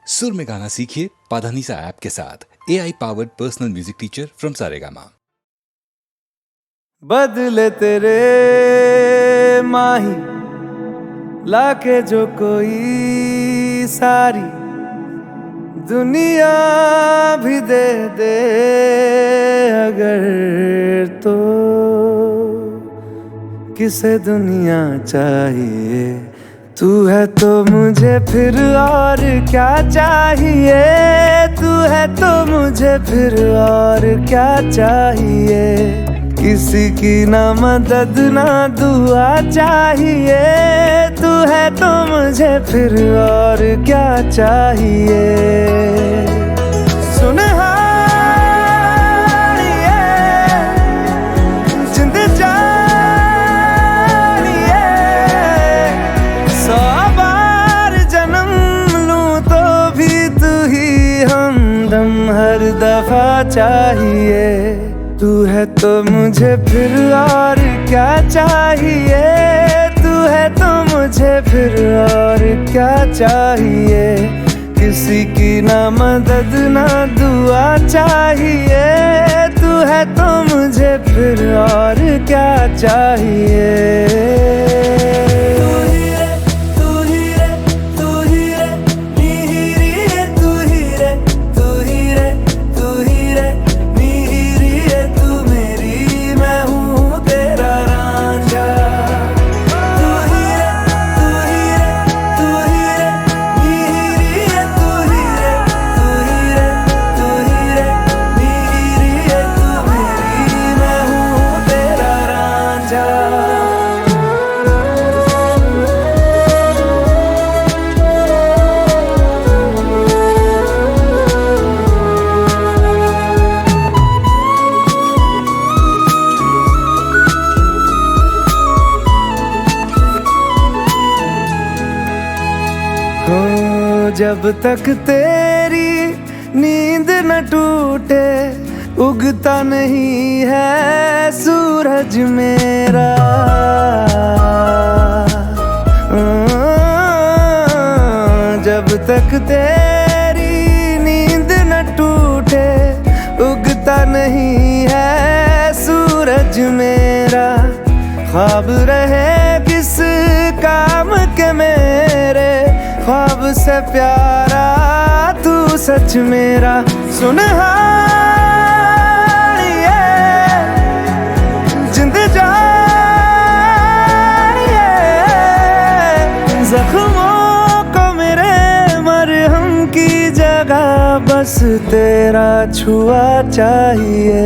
सुर में गाना सीखिए पाधानीसा ऐप के साथ। AI powered personal music teacher from Saregama. बदले तेरे माही लाके जो कोई सारी दुनिया भी दे दे अगर, तो किसे दुनिया चाहिए। तू है तो मुझे फिर और क्या चाहिए, तू है तो मुझे फिर और क्या चाहिए। किसी की ना मदद ना दुआ चाहिए, तू है तो मुझे फिर और क्या चाहिए। सुन हर दफा चाहिए, तू है तो मुझे फिर और क्या चाहिए, तू है तो मुझे फिर और क्या चाहिए। किसी की ना मदद ना दुआ चाहिए, तू है तो मुझे फिर और क्या चाहिए। जब तक तेरी नींद न टूटे, उगता नहीं है सूरज मेरा। जब तक तेरी नींद न टूटे, उगता नहीं है सूरज मेरा। ख्वाब रहे किस काम के मेरे, ख्वाब से प्यारा तू सच मेरा। सुन जिंद जानिए, जख्मों को मेरे मरहम की जगह बस तेरा छुआ चाहिए।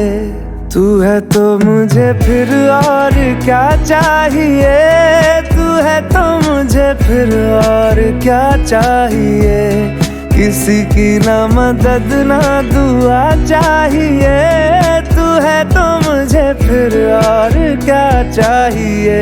तू है तो मुझे फिर और क्या चाहिए, तू है तो मुझे फिर और क्या चाहिए। किसी की ना मदद ना दुआ चाहिए, तू है तो मुझे फिर और क्या चाहिए।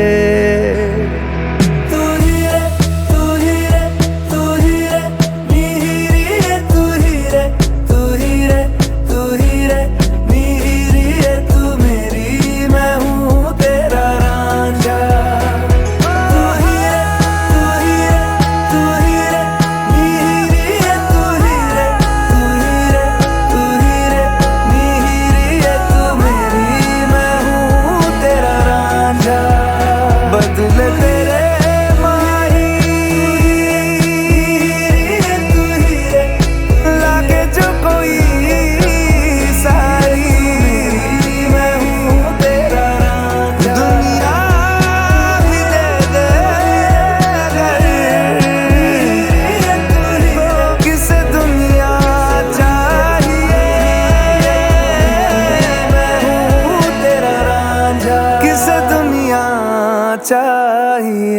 चाहिए।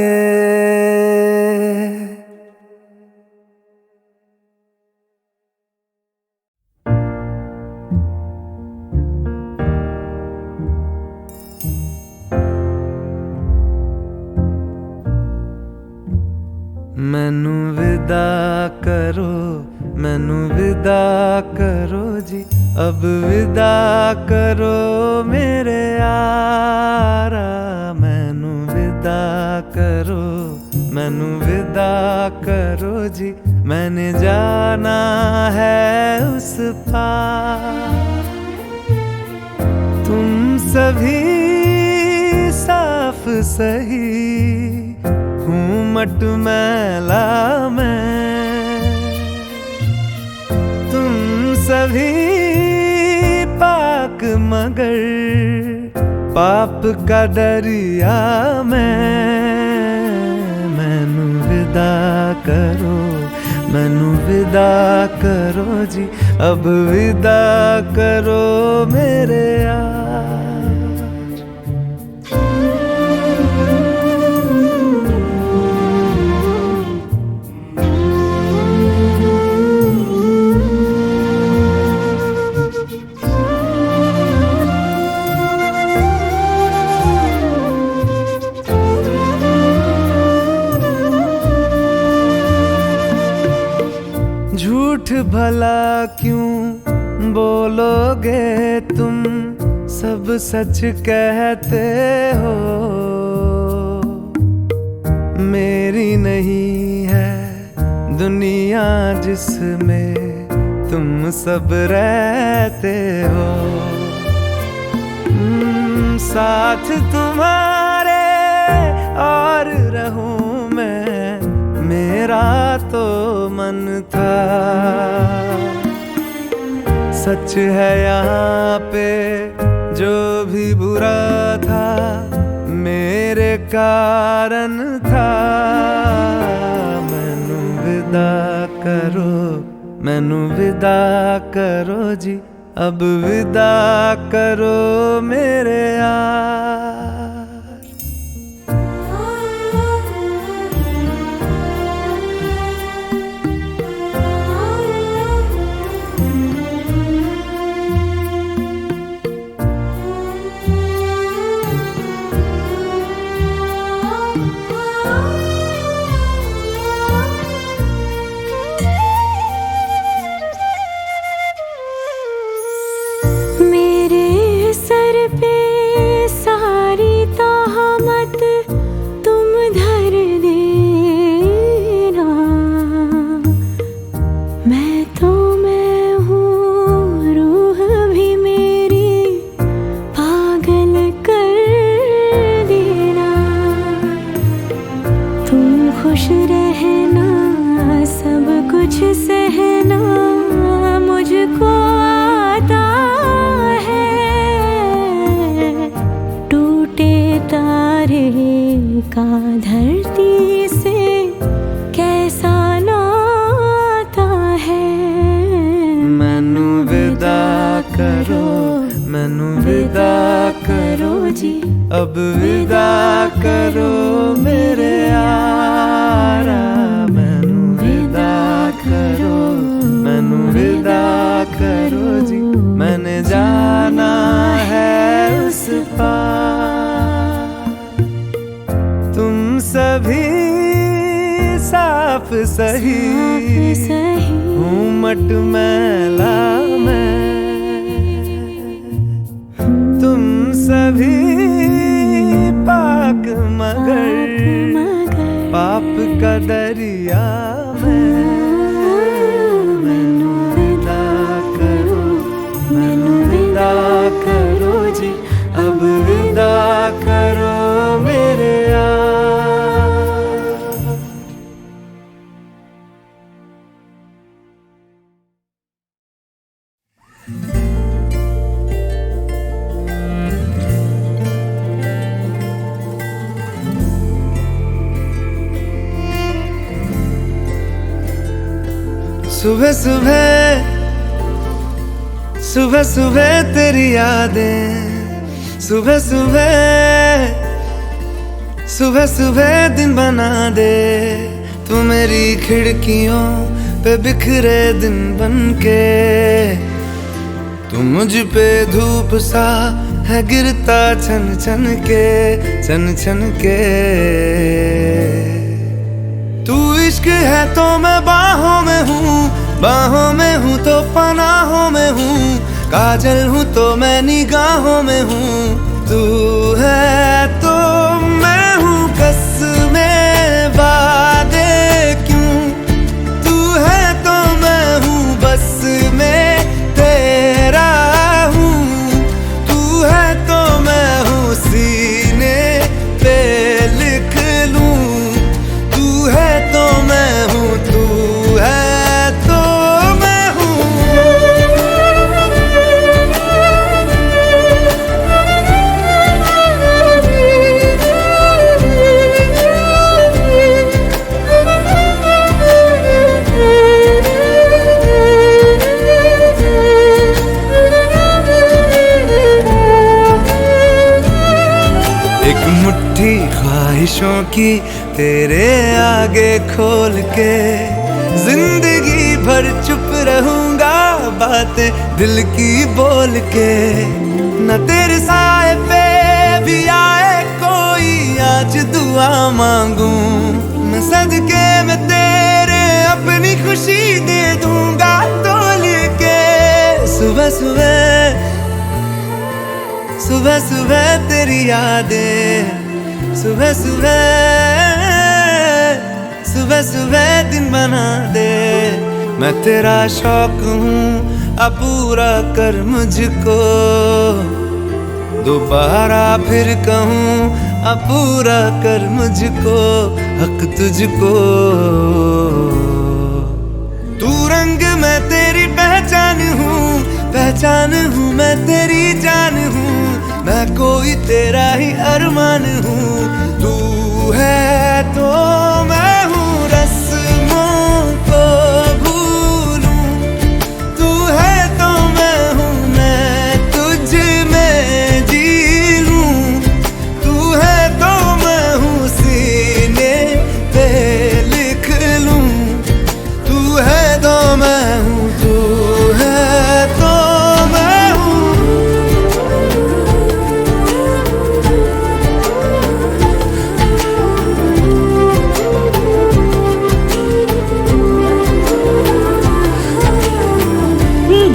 मैनू विदा करो, मैनू विदा करो जी, अब विदा करो मेरे यारा। मैनू विदा करो, मैनू विदा करो जी, मैंने जाना है उस पार। तुम सभी साफ सही हूँ मटमैला मैं, तुम सभी पाक मगर पाप का दरिया मैनू विदा करो, मैनू विदा करो जी, अब विदा करो मेरे यार। झूठ भला क्यों बोलोगे तुम, सब सच कहते हो। मेरी नहीं है दुनिया जिसमें तुम सब रहते हो। साथ तुम्हारे और रहूं मैं, मेरा तो मन था। सच है यहाँ पे जो भी बुरा था मेरे कारण था। मैनू विदा करो, मैनू विदा करो जी, अब विदा करो मेरे यार। खुश रहना, सब कुछ सहना मुझको आता है। टूटे तारे का धरती से कैसा नाता है। मैनू विदा करो, मैनू विदा करो जी, अब विदा करो मेरे यारा। मैनू विदा करो, मैनू विदा करो जी, मैंने जाना है उस पार। तुम सभी साफ सही हूँ मटमैला मैं, तुम सभी पाक मगर पाप का दरिया मैनू विदा करो, मैनू विदा करो जी, अब विदा करो मेरे यार। सुबह सुबह सुबह सुबह तेरी यादें, सुबह सुबह सुबह सुबह दिन बना दे। तू मेरी खिड़कियों पे बिखरे दिन बनके, तू मुझ पे धूप सा है गिरता छन छन के, छन छन के। तू इश्क है तो मैं बाहों में हूँ, बाहों में हूँ तो पनाहों में हूँ, काजल हूँ तो मैं निगाहों में हूँ। तू है तो मैं हूँ कसमें वादे क्यों, तू की तेरे आगे खोल के। जिंदगी भर चुप रहूंगा बातें दिल की बोल के। न तेरे साए पे भी आए कोई आज दुआ मांगू, मैं सदके में तेरे अपनी खुशी दे दूंगा तोल के। सुबह सुबह सुबह सुबह तेरी यादें, सुबह सुबह सुबह सुबह दिन बना दे। मैं तेरा शौक हूँ अब पूरा कर मुझको, दोबारा फिर कहूँ अब पूरा कर मुझको, हक तुझको। तू रंग मैं तेरी पहचान हूँ, पहचान हूँ मैं तेरी जान हूँ। मैं कोई तेरा ही अरमान हूँ, तू है तो मैं हूँ रस्मों को भूलूं। तू है तो मैं हूँ, मैं तुझ में जी लूं। तू है तो मैं हूँ, सीने पे लिख लूं। तू है तो मैं हूँ, तू है तो मैं हूँ।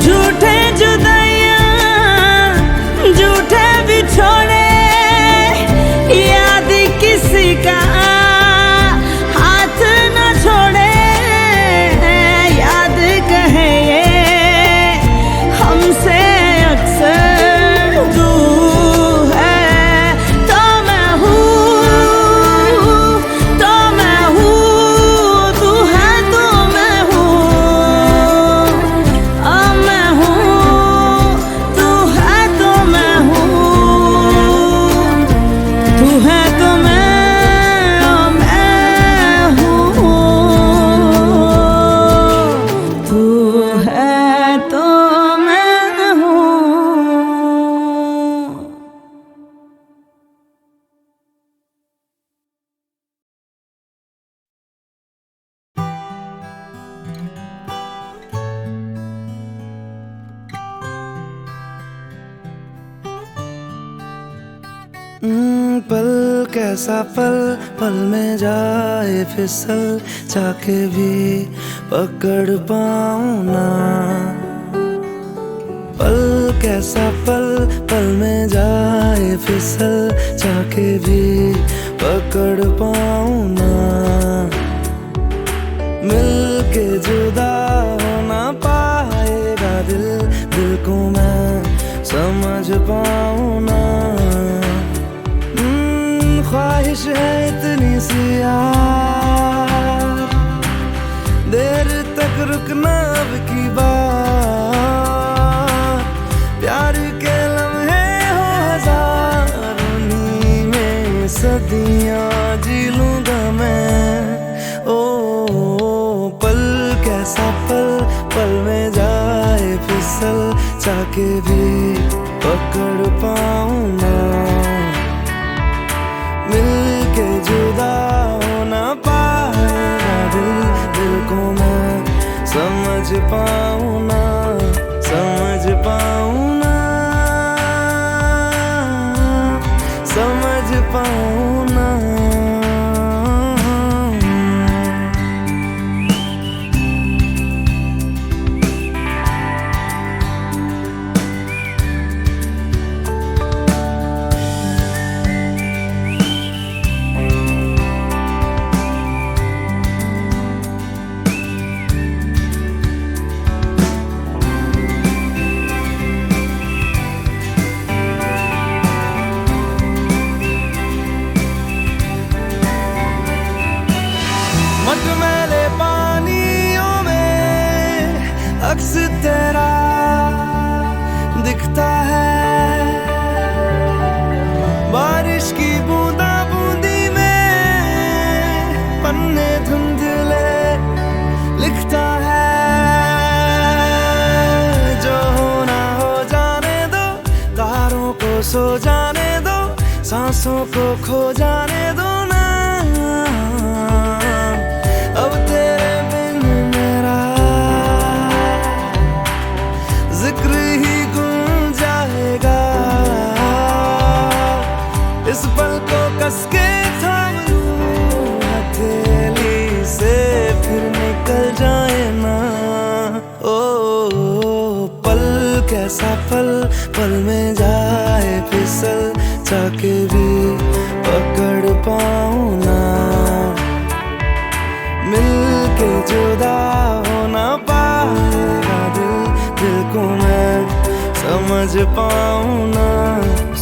झूठे जुदाइयां झूठे बिछोड़े, याद किसी का हाथ न छोड़े। याद कहे ये हमसे अक्सर, तू है तो मैं हूँ, तो मैं हूँ। तू है तो मैं हूँ, मैं हूँ। तू है तो मैं हूँ, तू है तो मैं हूँ। तू है तो मैं हूँ। पल कैसा पल, पल में जाए फिसल, चाके भी पकड़ पाऊं ना। पल कैसा पल, पल में जाए फिसल, चाके भी पकड़ पाऊं ना। मिल के जुदा हो ना पाएगा दिल, दिल को मैं समझ पाऊं ना। ख्वाहिश है इतनी सी यार, देर तक रुकना अब की बात। प्यार के लम्हे हो हजार, उन्हीं में सदियां जी लूंगा मैं। ओ पल कैसा पल, पल में जाए फिसल, चाके भी पकड़ पाऊं ना। मिल के जुदा हो ना पाएगा दिल, दिल को मैं समझ पाऊं ना, समझ पाऊं ना, समझ पाऊं ना। मटमैले पानियों में अक्स तेरा दिखता है। बारिश की बूंदा बूंदी में पन्ने धुंधले लिखता है। जो होना हो जाने दो, तारों को सो जाने दो, सांसों को खो जाने दो ना। चाके भी पकड़ पाऊं ना, मिलके जुदा हो ना पाएगा दिल, दिल को मैं समझ पाऊं ना,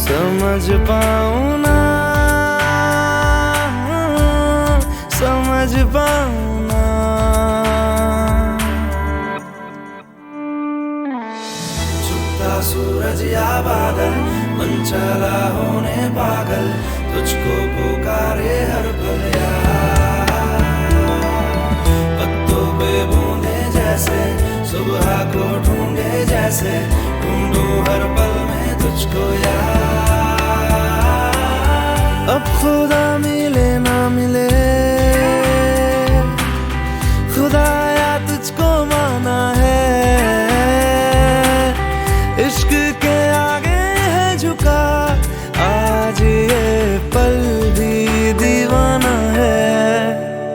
समझ पाऊं ना, समझ पाऊं ना। छुपता सूरज या बादल, मन चला होने पागल, तुझको पुकारे हर पल यार। पत्तों पे बूंदे जैसे सुबह को ढूंढे जैसे, ढूंढूं हर पल में तुझको यार। अब खुदा मिले ना मिले, खुदाया तुझको माना है, इश्क के आगे है झुका आज ये पल भी दीवाना है।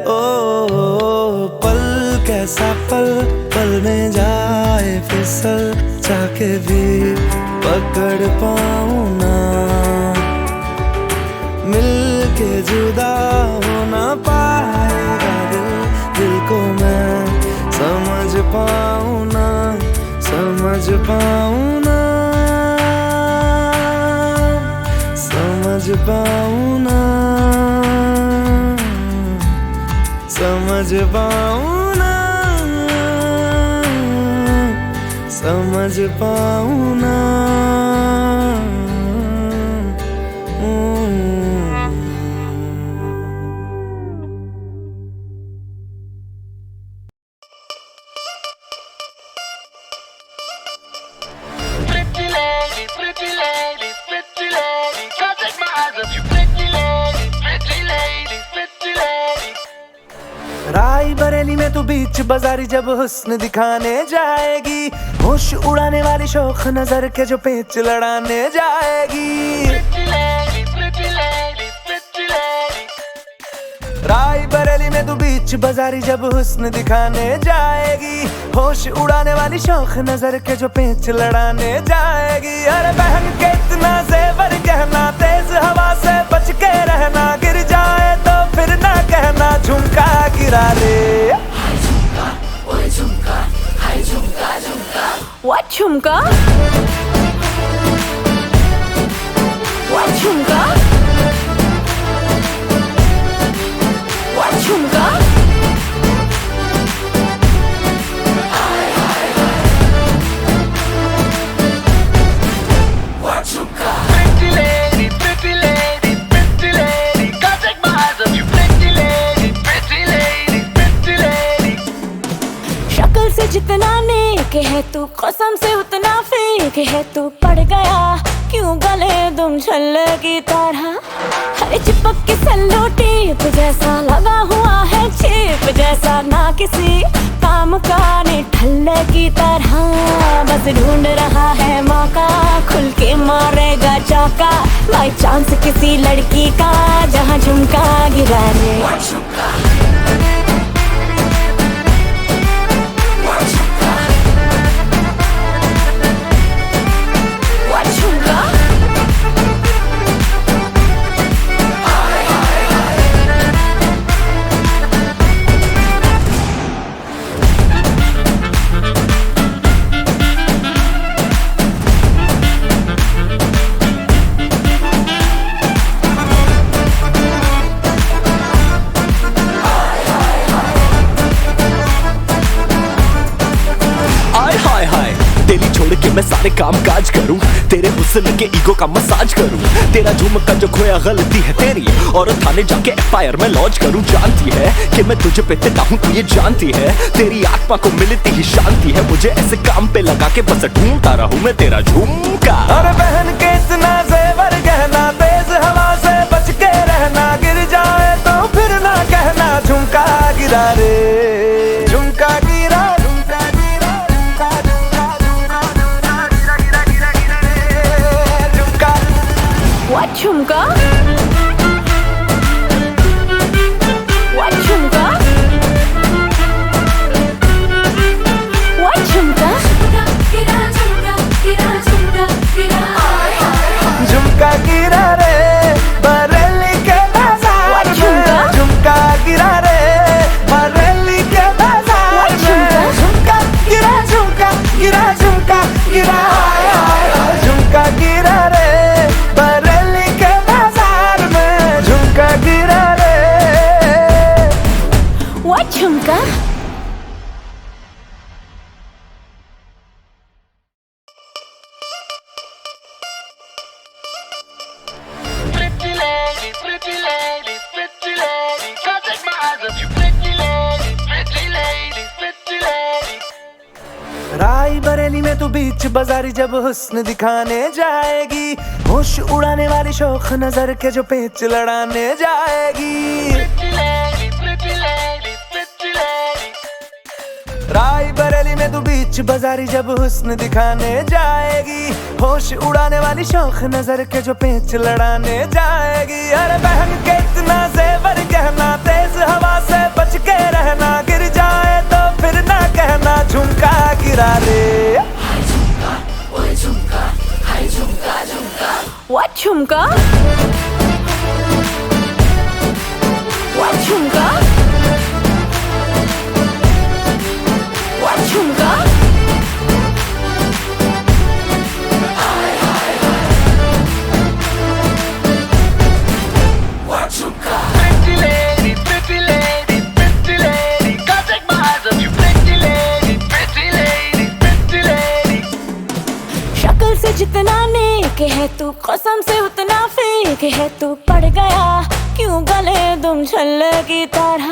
ओ पल कैसा पल, पल में जाए फिसल, चाके भी पकड़ पाऊं ना, मिलके जुदा हो ना पाएगा दिल, दिल को मैं समझ पाऊं ना, समझ पाऊं ना, समझ पाऊं ना, समझ पाऊं ना, समझ पाऊं ना। राय बरेली में तू बीच बाजारी जब हुस्न दिखाने जाएगी, होश उड़ाने वाली शौक नजर के जो पेच लड़ाने जाएगी। राय बरेली में तू बीच बाजारी जब हुस्न दिखाने जाएगी, होश उड़ाने वाली शौक नजर के जो पेच लड़ाने जाएगी। अरे बहन के इतना जेवर गहना, तेज हवा से बच के रहना, गिर जाए तो फिर ना कहना झुमका गिरा ले। What झुमका? What झुमका? What झुमका? Pretty lady, pretty lady, pretty lady, can't take my eyes off you. Pretty lady, pretty lady, pretty lady. शक्ल से जितना नेक है तू, कसम से उतना फेक है तू। पड़ गया क्यों गले तुम छल्ले की तरह, हर चिपक के सल्लो टेप जैसा लगा हुआ है, चेप जैसा ना किसी काम का निठल्ले की तरह। बस ढूंढ रहा है मौका, खुल के मारेगा चौका, बाई चांस किसी लड़की का जहाँ झुमका गिरा ले। मैं सारे काम काज करूं, तेरे हुस्न के ईगो का मसाज करूं। तेरा झुमका जो खोया गलती है तेरी, और थाने जाके एफआईआर में लॉन्च करूं। जानती है कि मैं तुझे पे तेरा हूं, तू ये जानती है। तेरी आत्मा को मिलती ही शांति है, मुझे ऐसे काम पे लगा के बस ढूंढता रहूं मैं तेरा झुमका। अरे बहन के इतना जेवर गहना, तेज हवा से बच के रहना, गिर जाए तो फिर ना कहना झुमका गिरा रे, झुमका गिरा, झुमका गिरा, झुमका झुमका झुमका गिरा गिरा गिरा गिरा रे झुमका। What झुमका? What झुमका? What झुमका? झुमका गिरा रे। राई बरेली में तू बीच बाजारी जब हुस्न दिखाने जाएगी, होश उड़ाने वाली शौक नजर के जो पेच लड़ाने जाएगी। राई बरेली में तू बीच बाजारी जब हुस्न दिखाने जाएगी, होश उड़ाने वाली शौक नजर के जो पेच लड़ाने जाएगी। अरे बहन के इतना जेवर कहना, तेज हवा से बच के रहना, गिर जाए तो फिर ना कहना झुमका गिरा रे। What झुमका? What झुमका? What झुमका? Pretty lady, pretty lady, pretty lady, can't take my eyes off you. Pretty lady, pretty lady, pretty lady. शक्ल से जितना नेक है तू, कसम से उतना फेक है तू। पड़ गया क्यों गले तुम छल्ले की तरह,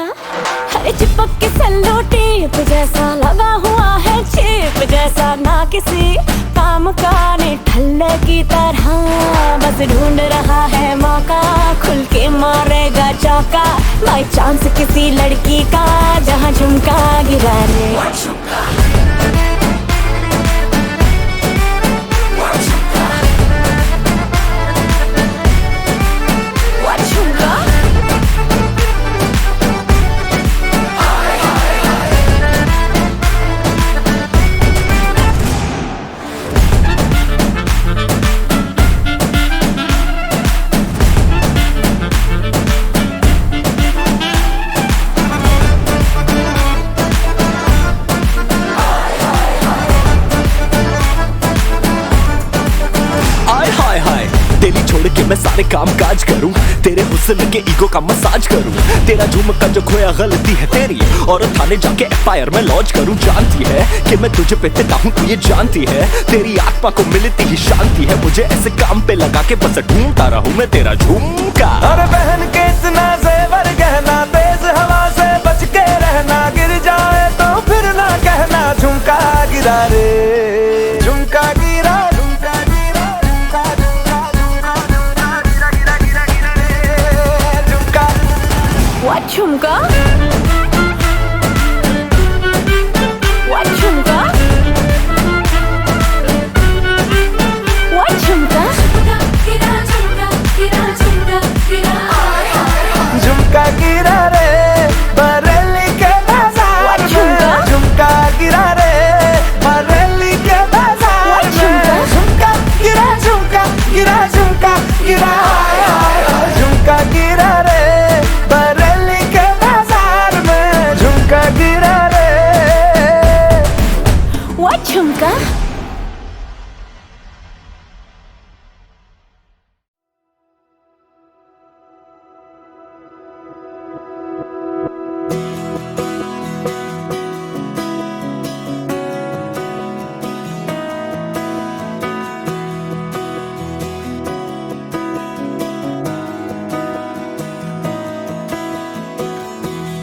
हरे चिपक के सल्लो टेप जैसा लगा हुआ है चेप जैसा, ना किसी काम का ने ठल्ले की तरह। बस ढूंढ रहा है मौका, खुल के मारेगा चौका, बाई चांस किसी लड़की का जहाँ झुमका गिरा रे। दिल्ली छोड़ के मैं सारे काम काज करूं, तेरे हुस्न के ईगो का मसाज करूं। तेरा झुमका जो खोया गलती है तेरी, और थाने जाके एफआईआर में लॉन्च करूं। जानती है कि मैं तुझे पे तेता हूं, तू ये जानती है। तेरी आत्मा को मिलती ही शांति है, मुझे ऐसे काम पे लगा के बस ढूंढता रहूं मैं तेरा झुमका। अरे बहन के इतना जेवर गहना, तेज हवा से बच के रहना, गिर जाए तो फिर ना कहना झुमका गिरा रे। झुमका गिरा, झुमका गिरा, झुमका झुमका झुमका गिरा गिरा गिरा गिरा रे झुमका। What झुमका? What झुमका? What झुमका? झुमका गिरा रे बरेली के बाजार में, झुमका गिरा रे बरेली के बाजार में। झुमका गिरा, झुमका गिरा, झुमका गिरा, झुमका गिरा रे बरेली के बाजार में, झुमका गिरा रे। What झुमका?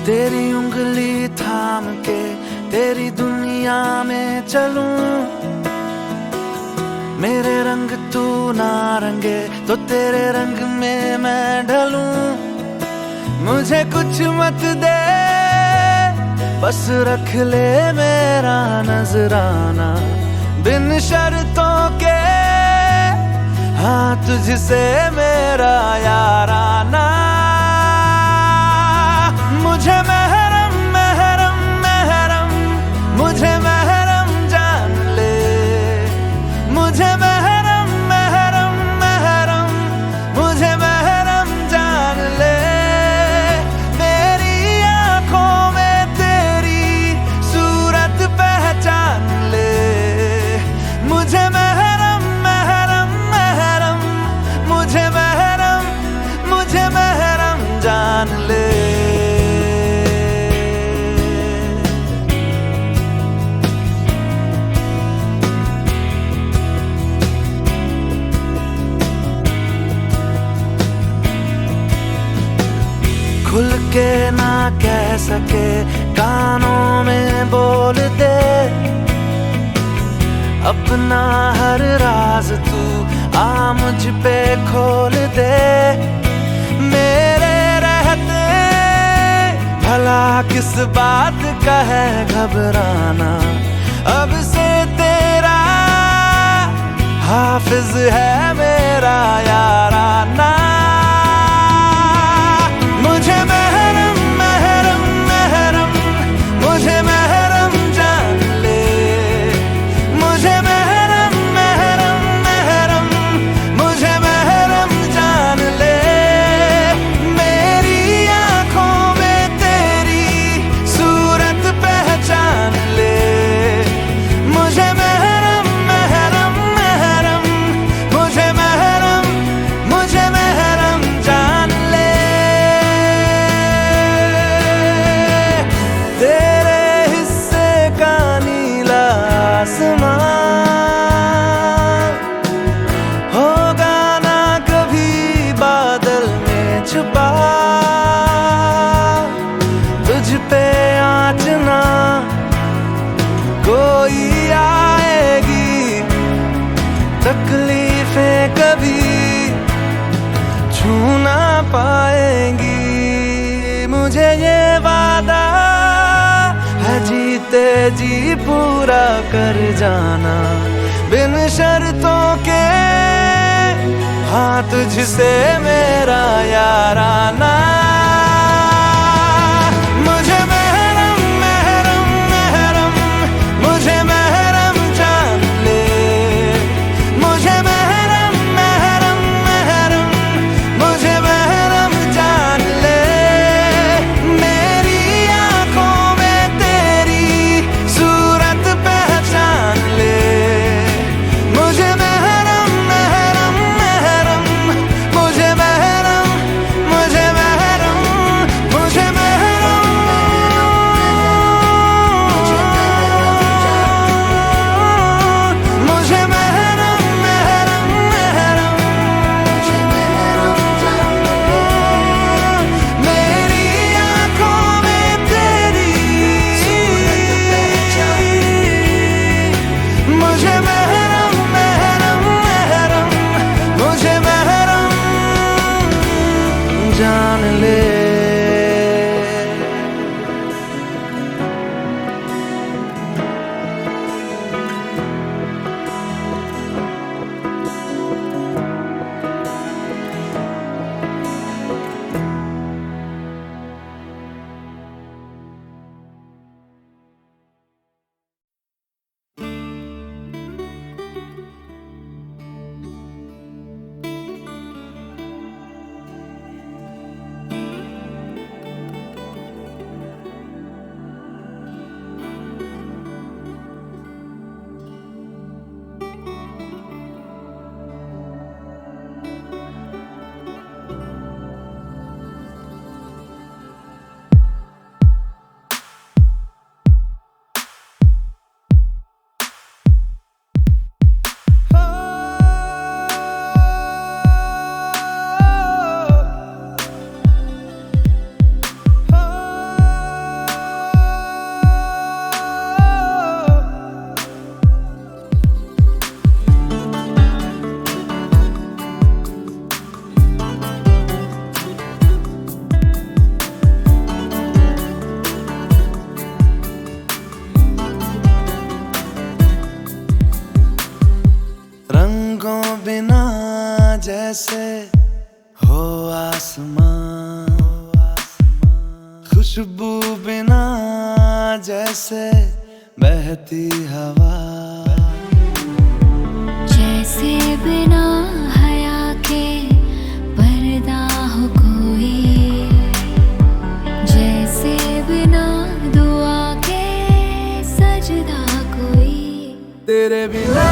तेरी उंगली थाम के तेरी दुनिया में चलूं, मेरे रंग तू ना रंगे तो तेरे रंग में मैं ढलूं। मुझे कुछ मत दे, बस रख ले मेरा नजराना, बिन शर्तों के हाँ तुझसे मेरा याराना। मुझे महरम महरम महरम, मुझे महरम जान ले, मुझे महरम महरम महरम, मुझे महरम जान ले। मेरी आंखों में तेरी सूरत पहचान ले, मुझे महरम महरम महरम, मुझे महरम जान ले। खुल के ना कह सके कानों में बोल दे, अपना हर राज तू आ मुझ पे खोल दे। मेरे रहते भला किस बात का है घबराना, अब से तेरा हाफिज है मेरा याराना। मुझे महरम महरम महरम मुझे महरम जान ले, मुझे महरम महरम महरम मुझे महरम जान ले। मेरी आंखों में तेरी सूरत पहचान ले, मुझे महरम महरम महरम मुझे महरम जान ले। तेरे हिस्से का नीला आसमां होगा ना कभी बादल में छुपा, तुझ पे आँच ना कोई आएगी, तकलीफें कभी छू ना पाएंगी। मुझे ये वादा है जीते जी पूरा कर जाना, बिन शर्तों के हाँ तुझसे मेरा याराना। मुझे महरम महरम महरम मुझे महरम जान ले, मुझे महरम महरम महरम मुझे महरम जान ले। मेरी आंखों में तेरी सूरत पहचान ले, मुझे महरम महरम महरम मुझे महरम मुझे महरम मुझे महरम मुझे महरम महरम महरम मुझे महरम जान ले। मेरी आंखों में तेरी मुझे महरम महरम महरम मुझे महरम जान ले। रंगों बिना जैसे हो आसमां, खुशबू बिना जैसे बहती हवा, जैसे बिना हया के पर्दा हो कोई, जैसे बिना दुआ के सजदा कोई। तेरे बिना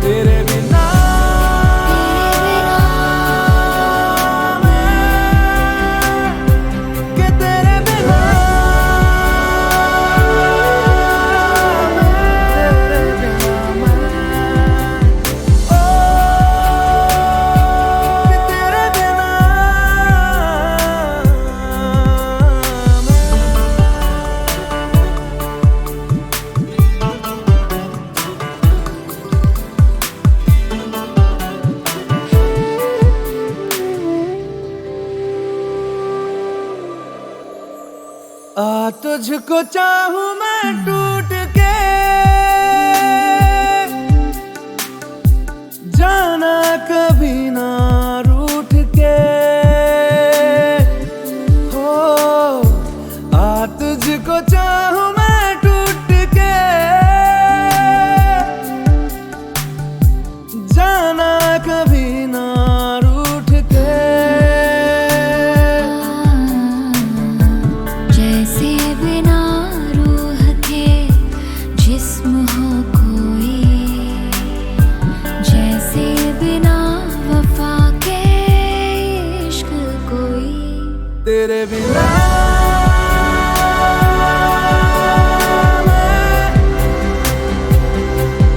तेरे बिना के तेरे बिना आ तुझको चाहूं मैं टूट के, जाना कभी ना रूठ के। हो आ तुझको चाहूं मैं टूट के, जाना कभी ना रूठ के। जैसे बिना रूह के जिस्म हो कोई, जैसे बिना वफा के इश्क कोई। तेरे बिना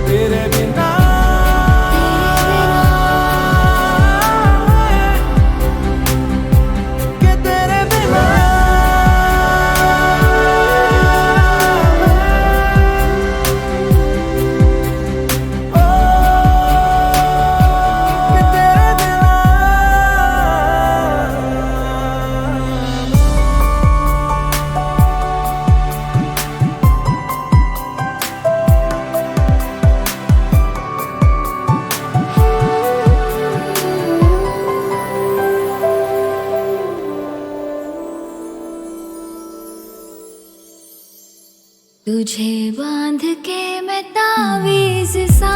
तेरे बिना के तेरे बिना ओ के तेरे बिना। तुझे बांध के मैं तावीज़ सा